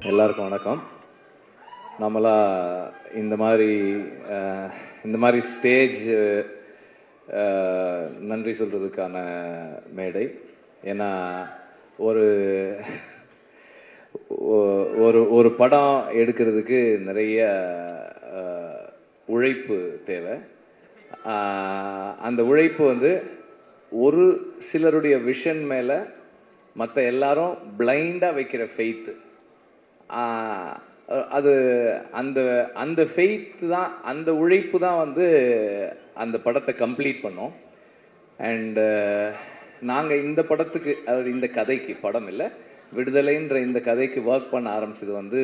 எல்லாருக்கும் வணக்கம். நம்மளா இந்த மாதிரி ஸ்டேஜ் நன்றி சொல்கிறதுக்கான மேடை. ஏன்னா ஒரு ஒரு படம் எடுக்கிறதுக்கு நிறைய உழைப்பு தேவை. அந்த உழைப்பு ஒரு சிலருடைய விஷன் மேலே மற்ற எல்லாரும் பிளைண்டாக வைக்கிற ஃபெய்த்து. அது அந்த ஃபெய்த்து தான், அந்த உழைப்பு தான் அந்த படத்தை கம்ப்ளீட் பண்ணோம். அண்டு நாங்கள் இந்த படத்துக்கு, அதாவது இந்த கதைக்கு, படம் இல்லை, விடுதலைன்ற இந்த கதைக்கு ஒர்க் பண்ண ஆரம்பிச்சது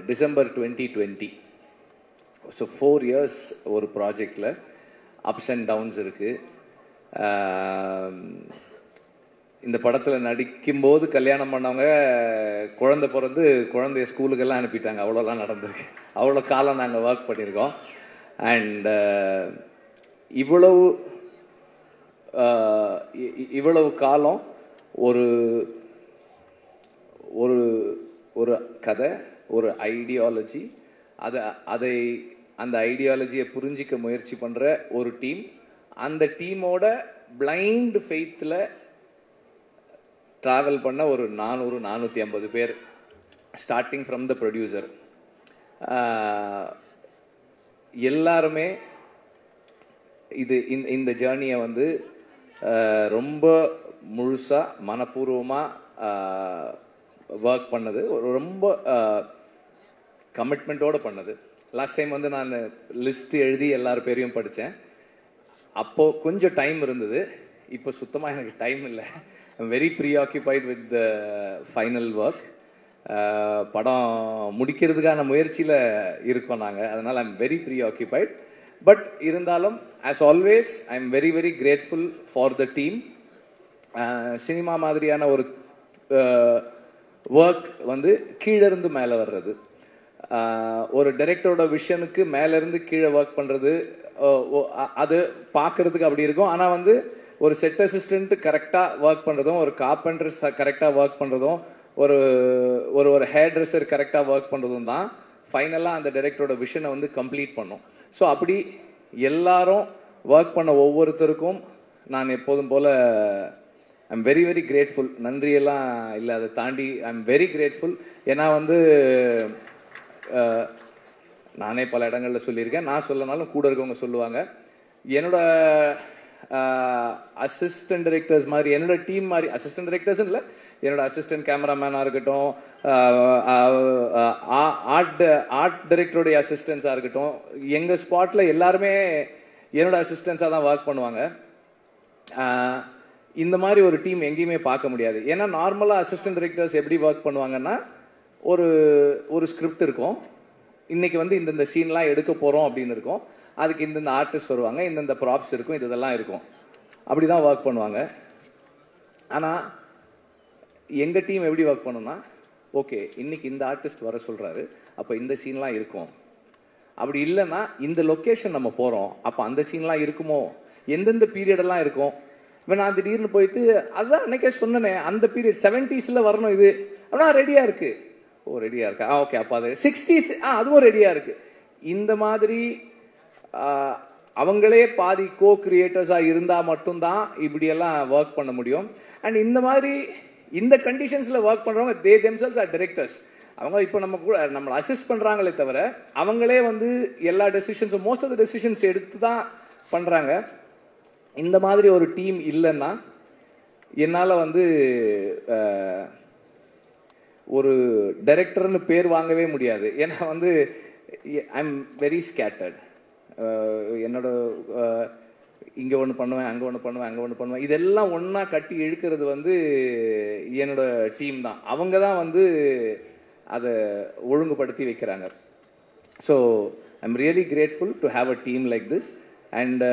டிசம்பர் 2020. ஸோ 4 years ஒரு ப்ராஜெக்டில் அப்ஸ் அண்ட் டவுன்ஸ் இருக்குது. இந்த படத்தில் நடிக்கும்போது கல்யாணம் பண்ணவங்க குழந்தை பிறந்து குழந்தைய ஸ்கூலுக்கெல்லாம் அனுப்பிட்டாங்க. அவ்வளோலாம் நடந்திருக்கு. அவ்வளோ காலம் நாங்கள் ஒர்க் பண்ணியிருக்கோம். அண்ட் இவ்வளவு காலம் ஒரு ஒரு ஒரு கதை, ஒரு ஐடியாலஜி, அந்த ஐடியாலஜியை புரிஞ்சிக்க முயற்சி பண்ணுற ஒரு டீம். அந்த டீமோட பிளைண்ட் ஃபெய்த்தில் ட்ராவல் பண்ண ஒரு 400-450 பேர், ஸ்டார்டிங் ஃப்ரம் த ப்ரொடியூசர். எல்லாருமே இந்த ஜேர்னியை ரொம்ப முழுசாக மனப்பூர்வமாக ஒர்க் பண்ணது, ரொம்ப கமிட்மெண்ட்டோடு பண்ணது. லாஸ்ட் டைம் நான் லிஸ்ட் எழுதி எல்லார் பேரையும் படித்தேன். அப்போது கொஞ்சம் டைம் இருந்தது. இப்போ சுத்தமாக எனக்கு டைம் இல்லை. I'm very preoccupied with the final work. படம் முடிக்கிறதுக்கான முயற்சியில் இருக்கோம் நாங்கள். அதனால் ஐம் வெரி ப்ரீஆக்கியூபைட். பட் இருந்தாலும் as always I am very very grateful for the team. Cinema மாதிரியான ஒரு ஒர்க் கீழேருந்து மேலே வர்றது, ஒரு டைரக்டரோட விஷனுக்கு மேலேருந்து கீழே ஒர்க் பண்ணுறது, அது பார்க்குறதுக்கு அப்படி இருக்கும். ஆனால் ஒரு செட் அசிஸ்டண்ட் கரெக்டாக ஒர்க் பண்ணுறதும், ஒரு கார்பெண்டர் கரெக்டாக ஒர்க் பண்ணுறதும், ஒரு ஒரு ஹேர் ட்ரெஸ்ஸர் கரெக்டாக ஒர்க் பண்ணுறதும் தான் ஃபைனலாக அந்த டைரக்டரோட விஷனை கம்ப்ளீட் பண்ணும். ஸோ அப்படி எல்லாரும் ஒர்க் பண்ண ஒவ்வொருத்தருக்கும் நான் எப்போதும் போல் I am very very grateful. நன்றியெல்லாம் இல்லை, அதை தாண்டி ஐ எம் வெரி கிரேட்ஃபுல். ஏன்னா நானே பல இடங்களில் சொல்லியிருக்கேன், நான் சொல்லனாலும் கூட இருக்கவங்க சொல்லுவாங்க, என்னோட அசிஸ்டன்ட் டைரக்டர்ஸ் மாதிரி, என்னோட டீம் மாதிரி, அசிஸ்டன்ட் டைரக்டர்ஸ் இல்லை, என்னோட அசிஸ்டன்ட் கேமராமேனாக இருக்கட்டும், ஆர்ட் டைரக்டருடைய அசிஸ்டன்ஸாக இருக்கட்டும், எங்கள் ஸ்பாட்டில் எல்லாருமே என்னோட அசிஸ்டன்ஸாக தான் ஒர்க் பண்ணுவாங்க. இந்த மாதிரி ஒரு டீம் எங்கேயுமே பார்க்க முடியாது. ஏன்னா நார்மலாக அசிஸ்டன்ட் டைரக்டர்ஸ் எப்படி ஒர்க் பண்ணுவாங்கன்னா, ஒரு ஸ்கிரிப்ட் இருக்கும், இன்னைக்கு இந்தந்த சீன்லாம் எடுக்க போகிறோம் அப்படின்னு இருக்கும், அதுக்கு இந்தந்த ஆர்டிஸ்ட் வருவாங்க, இந்தந்த ப்ராப்ஸ் இருக்கும், இதெல்லாம் இருக்கும், அப்படி தான் ஒர்க் பண்ணுவாங்க. ஆனால் எங்கள் டீம் எப்படி ஒர்க் பண்ணோம்னா, ஓகே இன்னைக்கு இந்த ஆர்டிஸ்ட் வர சொல்கிறாரு, அப்போ இந்த சீன்லாம் இருக்கும், அப்படி இல்லைன்னா இந்த லொக்கேஷன் நம்ம போகிறோம், அப்போ அந்த சீன்லாம் இருக்குமோ, எந்தெந்த பீரியடெல்லாம் இருக்கும். இப்போ நான் திடீர்னு போயிட்டு அதுதான் அன்னைக்கே சொன்னேனே, அந்த பீரியட் 70s வரணும் இது அப்படின்னா ரெடியாக இருக்குது. ஓ ரெடியாக இருக்கா, ஓகே அப்போ அது 60s அதுவும் ரெடியாக இருக்குது. இந்த மாதிரி அவங்களே பாதி கோ கிரியேட்டர்ஸாக இருந்தால் மட்டும்தான் இப்படியெல்லாம் ஒர்க் பண்ண முடியும். அண்ட் இந்த மாதிரி இந்த கண்டிஷன்ஸில் ஒர்க் பண்ணுறவங்க தே தெம்செல்ஸ் ஆர் டைரக்டர்ஸ். அவங்க இப்போ நம்மளை அசிஸ்ட் பண்ணுறாங்களே தவிர அவங்களே எல்லா டெசிஷன்ஸும், மோஸ்ட் ஆஃப் த டெசிஷன்ஸ் எடுத்து தான் பண்ணுறாங்க. இந்த மாதிரி ஒரு டீம் இல்லைன்னா என்னால் ஒரு டைரக்டர்னு பேர் வாங்கவே முடியாது. ஏன்னா ஐ எம் வெரி ஸ்கேட்டர்ட். என்னோட இங்கே ஒன்று பண்ணுவேன், அங்கே ஒன்று பண்ணுவேன், அங்கே ஒன்று பண்ணுவேன், இதெல்லாம் ஒன்றா கட்டி இழுக்கிறது என்னோட டீம் தான். அவங்க தான் அதை ஒழுங்குபடுத்தி வைக்கிறாங்க. So I am really grateful to have a team like this. And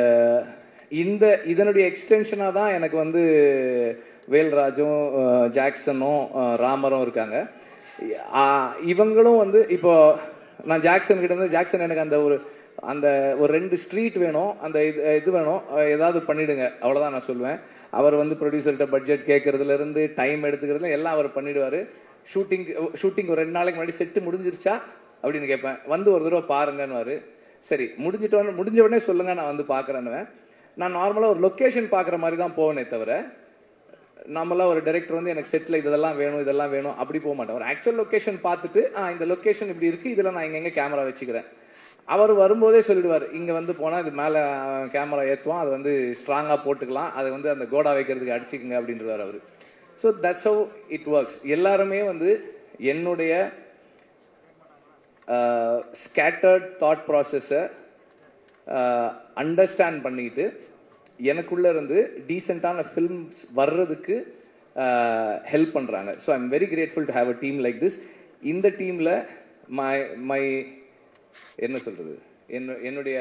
இதனுடைய எக்ஸ்டென்ஷனாக தான் எனக்கு வேல்ராஜும் ஜாக்சனும் ராமரும் இருக்காங்க. இவங்களும் இப்போ நான் ஜாக்சன் கிட்ட ஜாக்சன் எனக்கு அந்த ஒரு 2 ஸ்ட்ரீட் வேணும், அந்த இது வேணும், ஏதாவது பண்ணிடுங்க, அவ்வளோதான் நான் சொல்லுவேன். அவர் ப்ரொடியூசர்கிட்ட பட்ஜெட் கேட்கறதுலேருந்து டைம் எடுத்துக்கிறதுல எல்லாம் அவர் பண்ணிடுவார். ஷூட்டிங் ஒரு 2 நாளைக்கு முன்னாடி செட்டு முடிஞ்சிருச்சா அப்படின்னு கேட்பேன். வந்து ஒரு தடவை பாருங்கன்னு. சரி முடிஞ்ச உடனே சொல்லுங்க, நான் வந்து பார்க்குறேன்னு. நான் நார்மலாக ஒரு லொக்கேஷன் பார்க்குற மாதிரி தான் போவேனே தவிர, நம்மளாம் ஒரு டைரக்டர் வந்து எனக்கு செட்டில் இதெல்லாம் வேணும் அப்படி போக மாட்டேன். ஒரு ஆக்சுவல் லொக்கேஷன் பார்த்துட்டு இந்த லொக்கேஷன் இப்படி இருக்குது, இதில் நான் எங்கெங்கே கேமரா வச்சுக்கிறேன். அவர் வரும்போதே சொல்லிடுவார், இங்கே வந்து போனால் இது மேலே கேமரா ஏற்றுவான், அது வந்து ஸ்ட்ராங்காக போட்டுக்கலாம், அதை வந்து அந்த கோடா வைக்கிறதுக்கு அடிச்சுக்குங்க அப்படின்றவார் அவர். So that's how it works. எல்லாருமே வந்து என்னுடைய ஸ்கேட்டர்ட் தாட் ப்ராசஸை அண்டர்ஸ்டாண்ட் பண்ணிக்கிட்டு எனக்குள்ளே இருந்து டீசெண்டான ஃபில்ம்ஸ் வர்றதுக்கு ஹெல்ப் பண்ணுறாங்க. So I am very grateful to have a team like this. இந்த டீமில் மை என்ன சொல்கிறது, என்னுடைய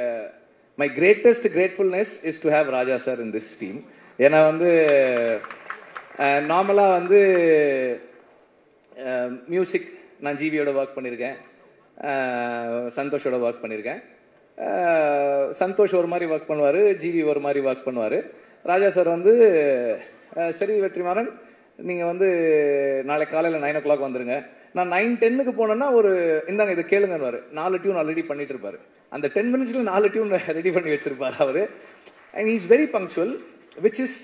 my greatest gratefulness is to have Raja sir in this team. ஏன்னா வந்து நார்மலாக வந்து மியூசிக் நான் ஜிவியோட ஒர்க் பண்ணியிருக்கேன், சந்தோஷோட ஒர்க் பண்ணியிருக்கேன். சந்தோஷ் ஒரு மாதிரி ஒர்க் பண்ணுவார், ஜிவி ஒரு மாதிரி ஒர்க் பண்ணுவார். ராஜா சார் வந்து சரி வெற்றிமாறன், நீங்கள் வந்து நாளை காலையில் 9 o'clock வந்துடுங்க. நான் 9:10 போனேன்னா இந்தாங்க இதை கேளுங்கன்னு 4 டியூன் ஆல்ரெடி பண்ணிட்டு இருப்பார். அந்த 10 minutes 4 டியூன் ரெடி பண்ணி வச்சிருப்பார் அவர். And he is very punctual, which is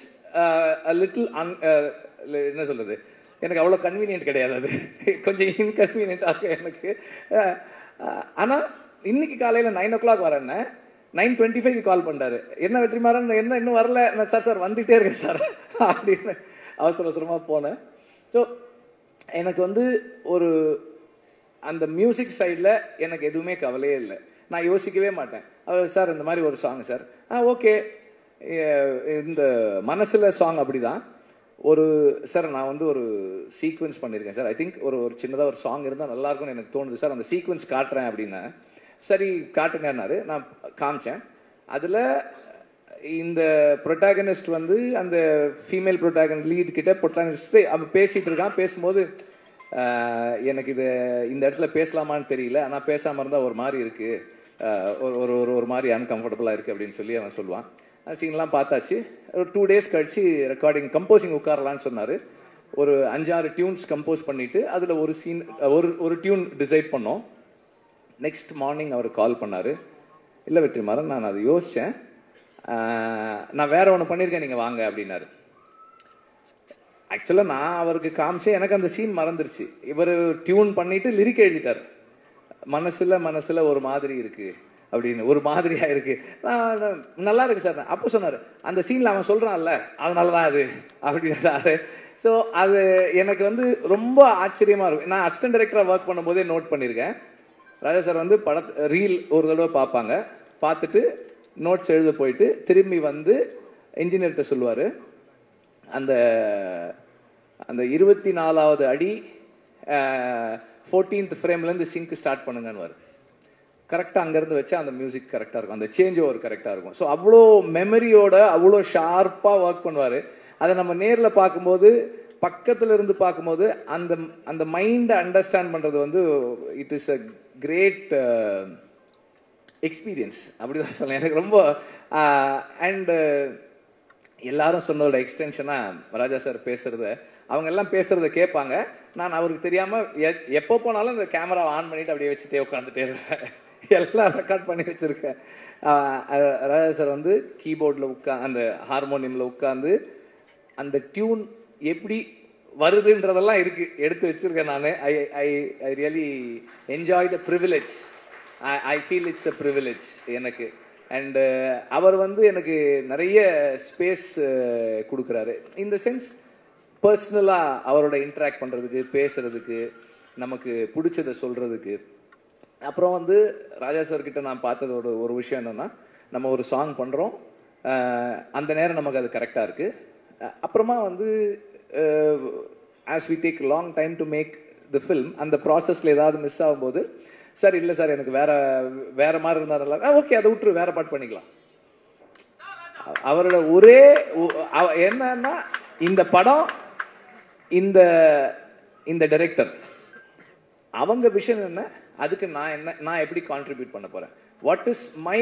little என்ன சொல்கிறது, எனக்கு அவ்வளோ கன்வீனியன்ட் கிடையாது, அது கொஞ்சம் இன்கன்வீனியன்ட்டாக எனக்கு. ஆனால் இன்னைக்கு காலையில் 9 o'clock வரேன்னு 9:25 கால் பண்ணுறாரு. என்ன வெற்றிமாறன், என்ன இன்னும் வரல? சார் வந்துகிட்டே இருக்கேன் சார் அப்படின்னு அவசரமாக போனேன். ஸோ எனக்கு வந்து அந்த மியூசிக் சைடில் எனக்கு எதுவுமே கவலையே இல்லை. நான் யோசிக்கவே மாட்டேன். அவர் சார் இந்த மாதிரி ஒரு சாங் சார், ஓகே. இந்த மனசில் சாங் அப்படி தான். சார் நான் வந்து ஒரு சீக்வன்ஸ் பண்ணியிருக்கேன் சார், ஐ திங்க் ஒரு சின்னதாக ஒரு சாங் இருந்தால் நல்லாயிருக்கும்னு எனக்கு தோணுது சார், அந்த சீக்வன்ஸ் காட்டுறேன் அப்படின்னா. சரி காட்டுங்கன்னாரு. நான் காமிச்சேன். அதில் இந்த ப்ரொட்டாகனிஸ்ட் வந்து அந்த ஃபீமேல் ப்ரொட்டாகனிஸ்ட் லீட் கிட்ட ப்ரொட்டாகனிஸ்ட் அவன் பேசிகிட்டு இருக்கான். பேசும்போது எனக்கு இந்த இடத்துல பேசலாமான்னு தெரியல, ஆனால் பேசாமல் இருந்தால் ஒரு மாதிரி இருக்குது, ஒரு மாதிரி அன்கம்ஃபர்டபுளாக இருக்குது அப்படின்னு சொல்லி அவன் சொல்லுவான். சீன்லாம் பார்த்தாச்சு. ஒரு 2 days கழிச்சு ரெக்கார்டிங் கம்போசிங் உட்காரலான்னு சொன்னார். ஒரு 5-6 டியூன்ஸ் கம்போஸ் பண்ணிவிட்டு அதில் ஒரு சீன் ஒரு டியூன் டிசைட் பண்ணோம். நெக்ஸ்ட் மார்னிங் அவர் கால் பண்ணார். இல்லை வெற்றிமாறன், நான் அதை யோசித்தேன், நான் வேற ஒன்று பண்ணியிருக்கேன், நீங்கள் வாங்க அப்படின்னாரு. ஆக்சுவலாக நான் அவருக்கு காமிச்சேன், எனக்கு அந்த சீன் மறந்துருச்சு. இவர் டியூன் பண்ணிட்டு லிரிக் எழுதிட்டார். மனசில் ஒரு மாதிரி இருக்குது அப்படின்னு, ஒரு மாதிரியாக இருக்குது, நல்லா இருக்கு சார். அப்போ சொன்னார், அந்த சீனில் அவன் சொல்கிறான்ல அதனால தான் அது அப்படின்றாரு. ஸோ அது எனக்கு வந்து ரொம்ப ஆச்சரியமாக இருக்கும். நான் அசிஸ்டன்ட் டைரக்டராக ஒர்க் பண்ணும்போதே நோட் பண்ணியிருக்கேன். ராஜா சார் வந்து ரீல் ஒரு தடவை பார்ப்பாங்க, பார்த்துட்டு நோட்ஸ் எழுத போயிட்டு திரும்பி வந்து இன்ஜினியர்கிட்ட சொல்லுவார், அந்த 24வது அடி 14th ஃப்ரேம்லேருந்து சிங்க் ஸ்டார்ட் பண்ணுங்கன்னு. கரெக்டாக அங்கேருந்து வச்சா அந்த மியூசிக் கரெக்டாக இருக்கும், அந்த சேஞ்ச் ஓவர் கரெக்டாக இருக்கும். ஸோ அவ்வளோ மெமரியோட அவ்வளோ ஷார்ப்பாக ஒர்க் பண்ணுவார். அதை நம்ம நேரில் பார்க்கும்போது, பக்கத்தில் இருந்து பார்க்கும்போது அந்த மைண்டை அண்டர்ஸ்டாண்ட் பண்ணுறது வந்து it is a great experience அப்படிதான் சொல்லலாம். எனக்கு ரொம்ப அண்ட் எல்லாரும் சொன்னதோட எக்ஸ்டென்ஷனாக ராஜா சார் பேசுகிறத, அவங்க எல்லாம் பேசுகிறத கேட்பாங்க. நான் அவருக்கு தெரியாமல் எப்போ போனாலும் இந்த கேமராவை ஆன் பண்ணிவிட்டு அப்படியே வச்சுட்டே உட்காந்துட்டே இருப்பேன். எல்லாம் ரெக்கார்ட் பண்ணி வச்சுருக்கேன். ராஜா சார் வந்து கீபோர்டில் அந்த ஹார்மோனியமில் உட்காந்து அந்த டியூன் எப்படி வருதுன்றதெல்லாம் எடுத்து வச்சுருக்கேன். நான் I really enjoy the privilege. I feel it's a privilege எனக்கு. அண்டு அவர் வந்து எனக்கு நிறைய ஸ்பேஸ் கொடுக்குறாரு. இந்த சென்ஸ் பர்சனலாக அவரோட இன்ட்ராக்ட் பண்ணுறதுக்கு, பேசுகிறதுக்கு, நமக்கு பிடிச்சதை சொல்கிறதுக்கு. அப்புறம் வந்து ராஜா சார்கிட்ட நான் பார்த்ததோட ஒரு விஷயம் என்னென்னா, நம்ம ஒரு சாங் பண்ணுறோம், அந்த நேரம் நமக்கு அது கரெக்டாக இருக்குது. அப்புறமா வந்து as we take long time to make the film, அந்த ப்ராசஸில் ஏதாவது மிஸ் ஆகும்போது, சார் இல்லை சார் எனக்கு வேற மாதிரி இருந்தால் நல்லா, ஓகே அதை விட்டுரு, வேற பாட்டு பண்ணிக்கலாம். அவரோட ஒரே என்னன்னா, இந்த படம், இந்த டைரக்டர், அவங்க விஷயம் என்ன, அதுக்கு நான் எப்படி கான்ட்ரிபியூட் பண்ண போறேன், what is my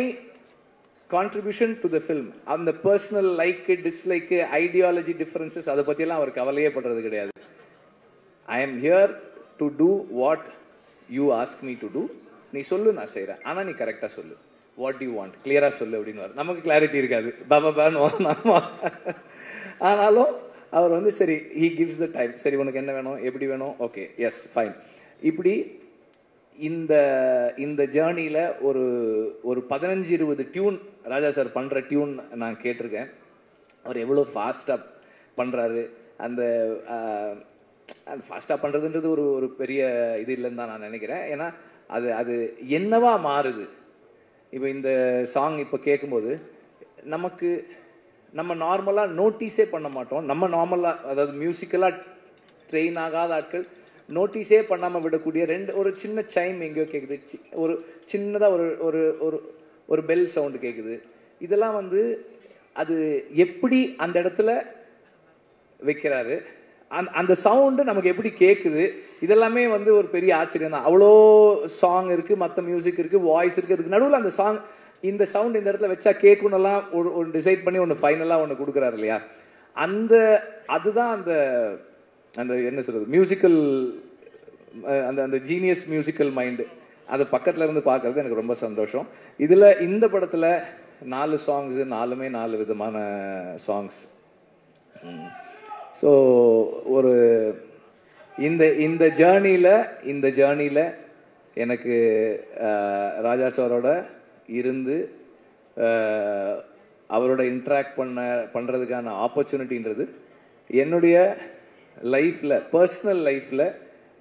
contribution to the film. அந்த personal like, dislike, ideology differences, அதை பற்றியெல்லாம் அவர் கவலையே படுறது கிடையாது. I am here to do what you ask me to do. நீ சொல்லு, நான் செய்கிறேன், ஆனால் நீ கரெக்டாக சொல்லு. வாட் யூ வாண்ட் கிளியராக சொல்லு அப்படின்னு. நமக்கு கிளாரிட்டி இருக்காது, பாபான்னு. ஆனாலும் அவர் வந்து சரி, ஹீ கிவ்ஸ் த டைம். சரி, உனக்கு என்ன வேணும், எப்படி வேணும், ஓகே, எஸ், ஃபைன். இப்படி இந்த ஜேர்னியில் ஒரு 15-20 டியூன் ராஜா சார் பண்ணுற டியூன் நான் கேட்டிருக்கேன். அவர் எவ்வளோ ஃபாஸ்ட்டாக பண்ணுறாரு. அந்த ஃபாஸ்ட்டாக பண்ணுறதுன்றது ஒரு பெரிய இது இல்லைன்னு தான் நான் நினைக்கிறேன். ஏன்னா அது என்னவா மாறுது. இப்போ இந்த சாங் இப்போ கேட்கும்போது நம்ம நார்மலாக நோட்டீஸே பண்ண மாட்டோம். நம்ம நார்மலாக, அதாவது மியூசிக்கலாக ட்ரெயின் ஆகாத ஆட்கள் நோட்டீஸே பண்ணாமல் விடக்கூடிய ஒரு சின்ன சைம் எங்கேயோ கேட்குது, ஒரு சின்னதாக ஒரு பெல் சவுண்டு கேட்குது. இதெல்லாம் வந்து அது எப்படி அந்த இடத்துல வைக்கிறாரு, அந்த சவுண்டு நமக்கு எப்படி கேட்குது, இதெல்லாமே வந்து ஒரு பெரிய ஆச்சரியம் தான். அவ்வளோ சாங் இருக்குது, மற்ற மியூசிக் இருக்குது, வாய்ஸ் இருக்குது, அதுக்கு நடுவில் அந்த சாங், இந்த சவுண்ட் இந்த இடத்துல வச்சா கேட்கணும்லாம் ஒரு டிசைட் பண்ணி ஒன்று ஃபைனலாக ஒன்று கொடுக்குறாரு இல்லையா. அதுதான் அந்த என்ன சொல்கிறது, மியூசிக்கல், அந்த ஜீனியஸ் மியூசிக்கல் மைண்டு. அதை பக்கத்தில் இருந்து பார்க்கறது எனக்கு ரொம்ப சந்தோஷம். இதில் இந்த படத்தில் 4 சாங்ஸு, 4மே 4 விதமான சாங்ஸ். ஸோ இந்த ஜேர்னியில் எனக்கு ராஜா சாரோட இருந்து அவரோட இன்ட்ராக்ட் பண்ணுறதுக்கான ஆப்பர்ச்சுனிட்டின்றது என்னுடைய லைஃப்பில், பர்சனல் லைஃப்பில்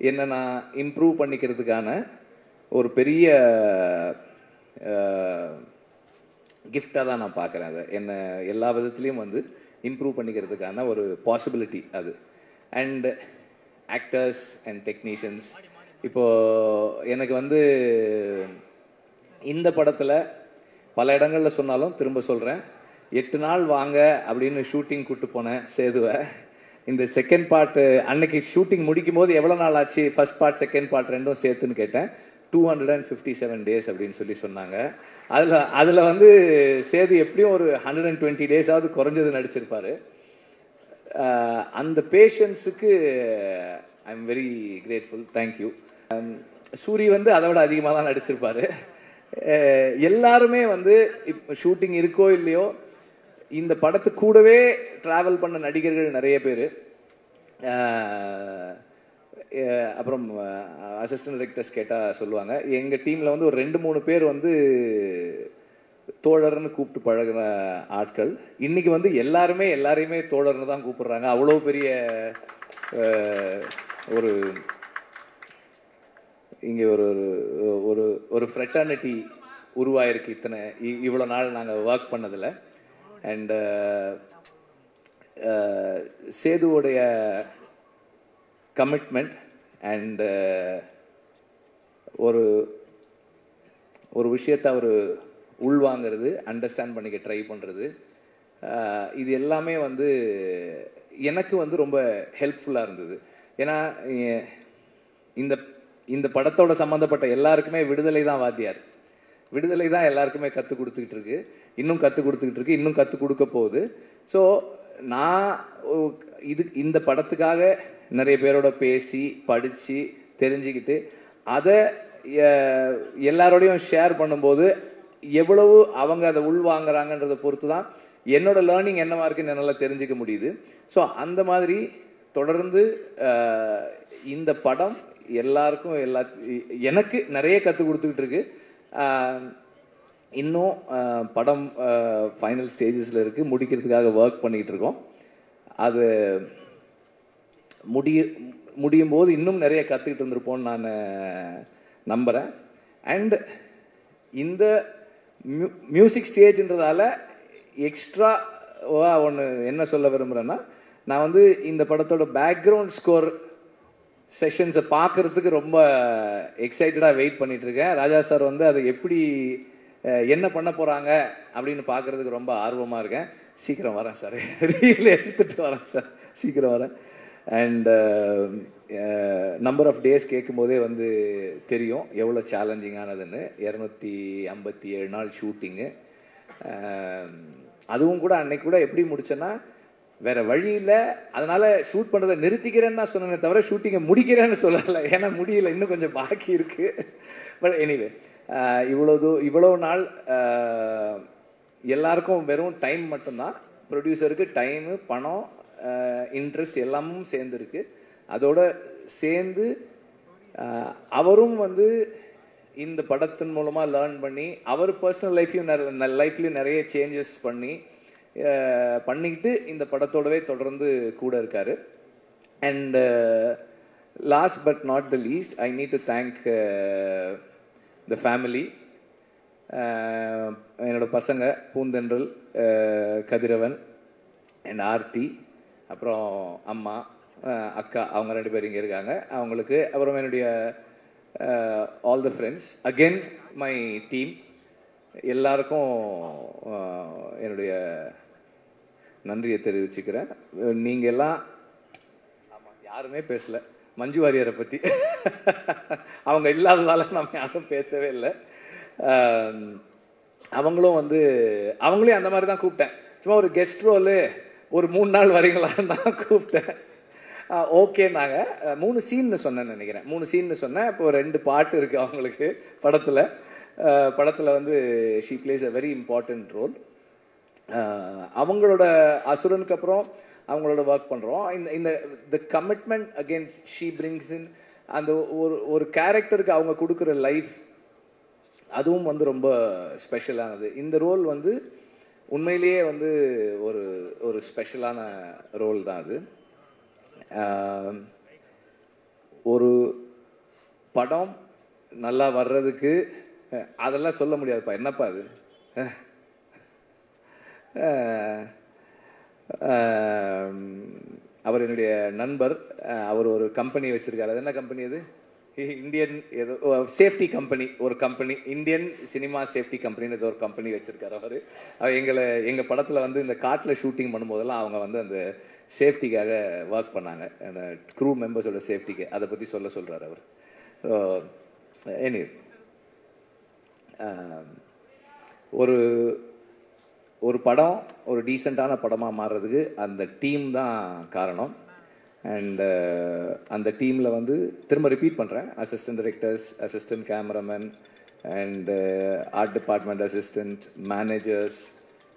என்னை நான் இம்ப்ரூவ் பண்ணிக்கிறதுக்கான ஒரு பெரிய கிஃப்டாக தான் நான் பார்க்குறேன். அதை என்னை எல்லா விதத்துலேயும் வந்து இம்ப்ரூவ் பண்ணிக்கிறதுக்கான ஒரு பாசிபிலிட்டி அது. அண்ட் ஆக்டர்ஸ் அண்ட் டெக்னீஷியன்ஸ், இப்போது எனக்கு வந்து இந்த படத்தில் பல இடங்களில் சொன்னாலும் திரும்ப சொல்கிறேன், 8 நாள் வாங்க அப்படின்னு ஷூட்டிங் கூப்பிட்டு போனேன் சேதுவை. இந்த செகண்ட் பார்ட்டு அன்னைக்கு ஷூட்டிங் முடிக்கும் போது எவ்வளோ நாள் ஆச்சு, ஃபர்ஸ்ட் பார்ட் செகண்ட் பார்ட் ரெண்டும் சேர்த்துன்னு கேட்டேன். 257 டேஸ் அப்படின்னு சொன்னாங்க. அதில் வந்து சேது எப்படியும் ஒரு 120 டேஸாவது குறைஞ்சது நடிச்சிருப்பாரு. அந்த பேஷன்ஸுக்கு I am very grateful, thank you. Soori வந்து அதை விட அதிகமாக தான் நடிச்சிருப்பாரு. எல்லாருமே வந்து இப்போ ஷூட்டிங் இருக்கோ இல்லையோ இந்த படத்து கூடவே ட்ராவல் பண்ண நடிகர்கள் நிறைய பேர். அப்புறம் அசிஸ்டன்ட் டைரக்டர்ஸ் கேட்டால் சொல்லுவாங்க, எங்கள் டீமில் வந்து ஒரு 2-3 பேர் வந்து தோழர்னு கூப்பிட்டு பழகின ஆட்கள். இன்னைக்கு வந்து எல்லாரையுமே தோழர்னு தான் கூப்பிடுறாங்க. அவ்வளோ பெரிய ஒரு இங்கே ஒரு ஃப்ரெட்டர்னிட்டி உருவாயிருக்கு இவ்வளோ நாள் நாங்கள் ஒர்க் பண்ணதில். அண்ட் சேதுவோடைய கமிட்மெண்ட் அண்ட் ஒரு விஷயத்தை அவர் உள்வாங்கிறது, அண்டர்ஸ்டாண்ட் பண்ணிக்க ட்ரை பண்ணுறது, இது எல்லாமே வந்து எனக்கு வந்து ரொம்ப ஹெல்ப்ஃபுல்லாக இருந்தது. ஏன்னா இந்த படத்தோட சம்மந்தப்பட்ட எல்லாருக்குமே விடுதலை தான் வாத்தியார். விடுதலை தான் எல்லாருக்குமே கற்றுக் கொடுத்துக்கிட்டு இருக்கு, இன்னும் கற்றுக் கொடுத்துக்கிட்டு இருக்கு, இன்னும் கற்றுக் கொடுக்க போகுது. ஸோ நான் இந்த படத்துக்காக நிறைய பேரோட பேசி படித்து தெரிஞ்சுக்கிட்டு அதை எல்லாரோடையும் ஷேர் பண்ணும்போது எவ்வளவு அவங்க அதை உள்வாங்கிறாங்கன்றதை பொறுத்து தான் என்னோட லேர்னிங் என்னவா இருக்குன்னு என்னால் தெரிஞ்சுக்க முடியுது. ஸோ அந்த மாதிரி தொடர்ந்து இந்த படம் எல்லாருக்கும் எனக்கு நிறைய கற்றுக் கொடுத்துக்கிட்டு இருக்கு. இன்னும் படம் ஃபைனல் ஸ்டேஜஸில் இருக்குது, முடிக்கிறதுக்காக ஒர்க் பண்ணிக்கிட்டு இருக்கோம். அது முடியும் போது இன்னும் நிறைய கற்றுக்கிட்டு வந்திருப்போம்னு நான் நம்புகிறேன். அண்ட் இந்த மியூசிக் ஸ்டேஜ்ன்றதால எக்ஸ்ட்ராவா ஒன்று என்ன சொல்ல விரும்புகிறேன்னா, நான் வந்து இந்த படத்தோட பேக்ரவுண்ட் ஸ்கோர் செஷன்ஸை பார்க்குறதுக்கு ரொம்ப எக்ஸைட்டடாக வெயிட் பண்ணிகிட்ருக்கேன். ராஜா சார் வந்து அதை எப்படி என்ன பண்ண போகிறாங்க அப்படின்னு பார்க்குறதுக்கு ரொம்ப ஆர்வமாக இருக்கேன். சீக்கிரம் வரேன் சார், ரீல் எடுத்துகிட்டு வரேன் சார், சீக்கிரம் வரேன். அண்ட் நம்பர் ஆஃப் டேஸ் கேட்கும் போதே வந்து தெரியும் எவ்வளோ சேலஞ்சிங்கானதுன்னு. 257 நாள் ஷூட்டிங்கு. அதுவும் கூட அன்னைக்கு கூட எப்படி முடிச்சேன்னா, வேற வழி இல்லை. அதனால ஷூட் பண்ணுறதை நிறுத்திக்கிறேன்னு தான் சொன்னேனே தவிர ஷூட்டிங்கை முடிக்கிறேன்னு சொல்லலை. ஏன்னா முடியல, இன்னும் கொஞ்சம் பாக்கி இருக்கு. பட் எனிவே இவ்வளோ நாள் எல்லாருக்கும் வெறும் டைம் மட்டும்தான். ப்ரொடியூசருக்கு டைமு, பணம், இன்ட்ரெஸ்ட் எல்லாமும் சேர்ந்துருக்கு. அதோட சேர்ந்து அவரும் வந்து இந்த படத்தின் மூலமாக லேர்ன் பண்ணி அவர் பர்சனல் லைஃப்லையும் நிறைய சேஞ்சஸ் பண்ணிக்கிட்டு இந்த படத்தோடவே தொடர்ந்து கூட இருக்காரு. And last but not the least, I need to thank the family. என்னோட பசங்க பூந்தென்றல், கதிரவன் அண்ட் ஆர்த்தி, அப்புறம் அம்மா, அக்கா, அவங்க 2 பேர் இங்கே இருக்காங்க. அவங்களுக்கு அப்புறம் என்னுடைய all the friends, again my team, எல்லாருக்கும் என்னுடைய நன்றியை தெரிவிச்சுக்கிறேன். நீங்கள் எல்லாம் ஆமாம் யாருமே பேசலை மஞ்சு வாரியரை பற்றி. அவங்க இல்லாததால நம்ம யாரும் பேசவே இல்லை. அவங்களும் வந்து அவங்களையும் அந்த மாதிரி தான் கூப்பிட்டேன். சும்மா ஒரு கெஸ்ட் ரோலு ஒரு 3 நாள் வரீங்களான்னு தான் கூப்பிட்டேன். ஓகே, நாங்கள் 3 சீன்னு சொன்னேன்னு நினைக்கிறேன். 3 சீன்னு சொன்னேன். இப்போ 2 பாட்டு இருக்குது அவங்களுக்கு படத்தில் வந்து she plays a very important role. அவங்களோட அசுரனுக்கு அப்புறம் அவங்களோட ஒர்க் பண்ணுறோம். இந்த the commitment again she brings in அந்த ஒரு கேரக்டருக்கு அவங்க கொடுக்குற லைஃப், அதுவும் வந்து ரொம்ப ஸ்பெஷலானது. இந்த ரோல் வந்து உண்மையிலேயே வந்து ஒரு ஸ்பெஷலான ரோல் தான் அது. ஒரு படம் நல்லா வர்றதுக்கு அதெல்லாம் சொல்ல முடியாதுப்பா. என்னப்பா அது, அவர் என்னுடைய நண்பர். அவர் ஒரு கம்பெனி வச்சிருக்காரு. அது என்ன கம்பெனி அது? இந்தியன் ஏதோ சேஃப்டி கம்பெனி, ஒரு கம்பெனி, இந்தியன் சினிமா சேஃப்டி கம்பெனின்னு ஏதோ ஒரு கம்பெனி வச்சிருக்காரு அவர். எங்கள் படத்தில் வந்து இந்த காட்டில் ஷூட்டிங் பண்ணும்போதெல்லாம் அவங்க வந்து அந்த சேஃப்டிக்காக ஒர்க் பண்ணாங்க, அந்த க்ரூ மெம்பர்ஸோட சேஃப்டிக்கு. அதை பற்றி சொல்கிறார் அவர். எனிவே ஒரு படம் ஒரு டீசெண்டான படமாக மாறுறதுக்கு அந்த டீம் தான் காரணம். அண்ட் அந்த டீமில் வந்து திரும்ப ரிப்பீட் பண்ணுறேன், assistant directors, assistant cameraman and art department assistant, managers,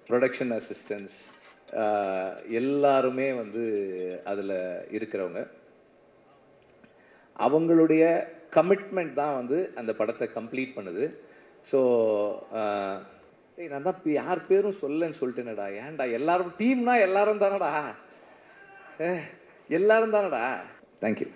production assistants, எல்லாருமே வந்து அதில் இருக்கிறவங்க. அவங்களுடைய கமிட்மெண்ட் தான் வந்து அந்த படத்தை கம்ப்ளீட் பண்ணுது. ஸோ நான் தான் யார் பேரும் சொல்லன்னு சொல்லிட்டேனடா. ஏன்டா எல்லாரும் டீம்னா எல்லாரும் தானடா, எல்லாரும் தானடா. தேங்க்யூ.